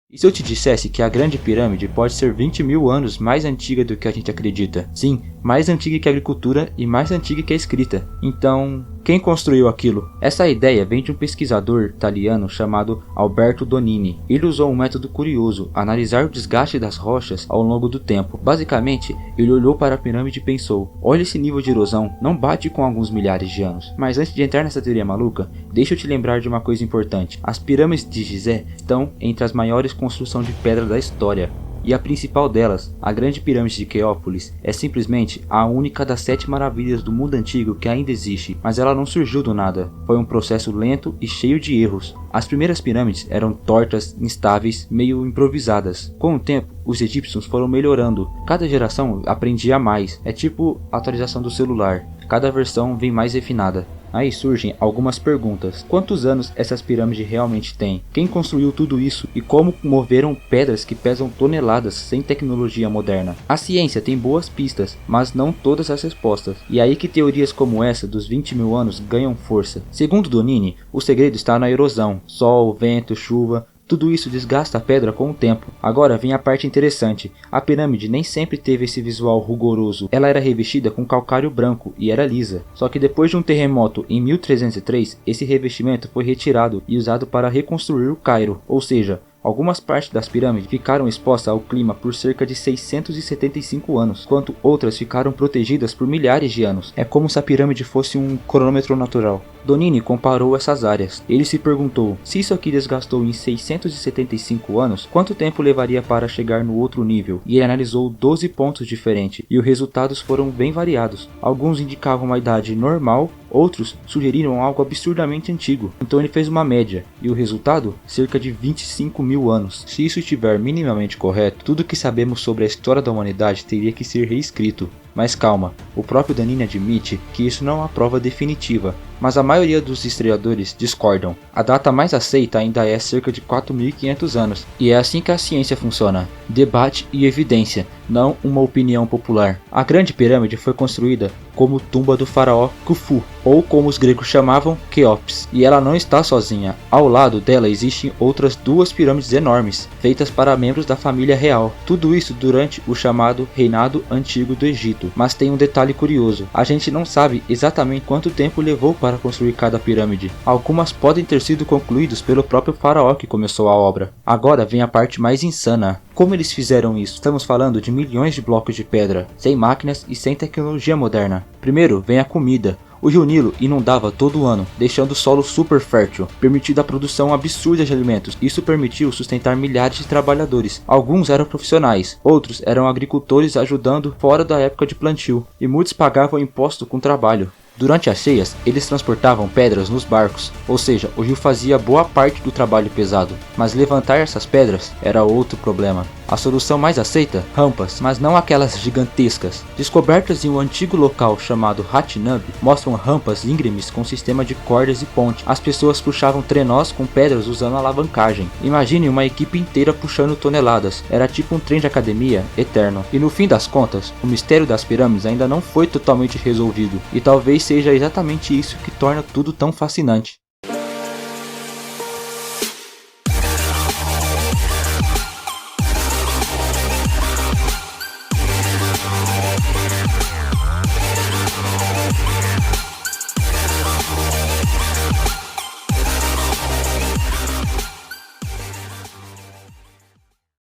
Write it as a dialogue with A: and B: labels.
A: E se eu te dissesse que a Grande Pirâmide pode ser 20 mil anos mais antiga do que a gente acredita? Sim, mais antiga que a agricultura e mais antiga que a escrita. Então, quem construiu aquilo? Essa ideia vem de um pesquisador italiano chamado Alberto Donini. Ele usou um método curioso, analisar o desgaste das rochas ao longo do tempo. Basicamente, ele olhou para a pirâmide e pensou: olha esse nível de erosão, não bate com alguns milhares de anos. Mas antes de entrar nessa teoria maluca, deixa eu te lembrar de uma coisa importante. As pirâmides de Gizé estão entre as maiores construções de pedra da história. E a principal delas, a Grande Pirâmide de Quéopolis, é simplesmente a única das 7 maravilhas do mundo antigo que ainda existe, mas ela não surgiu do nada. Foi um processo lento e cheio de erros. As primeiras pirâmides eram tortas, instáveis, meio improvisadas. Com o tempo, os egípcios foram melhorando. Cada geração aprendia mais. É tipo a atualização do celular. Cada versão vem mais refinada. Aí surgem algumas perguntas. Quantos anos essas pirâmides realmente têm? Quem construiu tudo isso? E como moveram pedras que pesam toneladas sem tecnologia moderna? A ciência tem boas pistas, mas não todas as respostas. E é aí que teorias como essa dos 20 mil anos ganham força. Segundo Donini, o segredo está na erosão. Sol, vento, chuva... tudo isso desgasta a pedra com o tempo. Agora vem a parte interessante. A pirâmide nem sempre teve esse visual rugoroso. Ela era revestida com calcário branco e era lisa. Só que depois de um terremoto em 1303, esse revestimento foi retirado e usado para reconstruir o Cairo. Ou seja, algumas partes das pirâmides ficaram expostas ao clima por cerca de 675 anos, enquanto outras ficaram protegidas por milhares de anos. É como se a pirâmide fosse um cronômetro natural. Donini comparou essas áreas. Ele se perguntou: se isso aqui desgastou em 675 anos, quanto tempo levaria para chegar no outro nível? E ele analisou 12 pontos diferentes, e os resultados foram bem variados. Alguns indicavam uma idade normal, outros sugeriram algo absurdamente antigo. Então ele fez uma média, e o resultado? Cerca de 25 mil anos. Se isso estiver minimamente correto, tudo que sabemos sobre a história da humanidade teria que ser reescrito. Mas calma, o próprio Donini admite que isso não é uma prova definitiva, mas a maioria dos historiadores discordam. A data mais aceita ainda é cerca de 4.500 anos, e é assim que a ciência funciona: debate e evidência, não uma opinião popular. A Grande Pirâmide foi construída como tumba do faraó Khufu, ou como os gregos chamavam, Quéops, e ela não está sozinha. Ao lado dela existem outras 2 pirâmides enormes, feitas para membros da família real. Tudo isso durante o chamado Reinado Antigo do Egito. Mas tem um detalhe curioso: a gente não sabe exatamente quanto tempo levou para construir cada pirâmide. Algumas podem ter sido concluídas pelo próprio faraó que começou a obra. Agora vem a parte mais insana. Como eles fizeram isso? Estamos falando de milhões de blocos de pedra, sem máquinas e sem tecnologia moderna. Primeiro vem a comida. O rio Nilo inundava todo ano, deixando o solo super fértil, permitindo a produção absurda de alimentos. Isso permitiu sustentar milhares de trabalhadores. Alguns eram profissionais, outros eram agricultores ajudando fora da época de plantio, e muitos pagavam imposto com trabalho. Durante as cheias, eles transportavam pedras nos barcos, ou seja, o rio fazia boa parte do trabalho pesado. Mas levantar essas pedras era outro problema. A solução mais aceita? Rampas, mas não aquelas gigantescas. Descobertas em um antigo local chamado Hatinub mostram rampas íngremes com sistema de cordas e ponte. As pessoas puxavam trenós com pedras usando alavancagem. Imagine uma equipe inteira puxando toneladas. Era tipo um trem de academia eterno. E no fim das contas, o mistério das pirâmides ainda não foi totalmente resolvido. E talvez seja exatamente isso que torna tudo tão fascinante.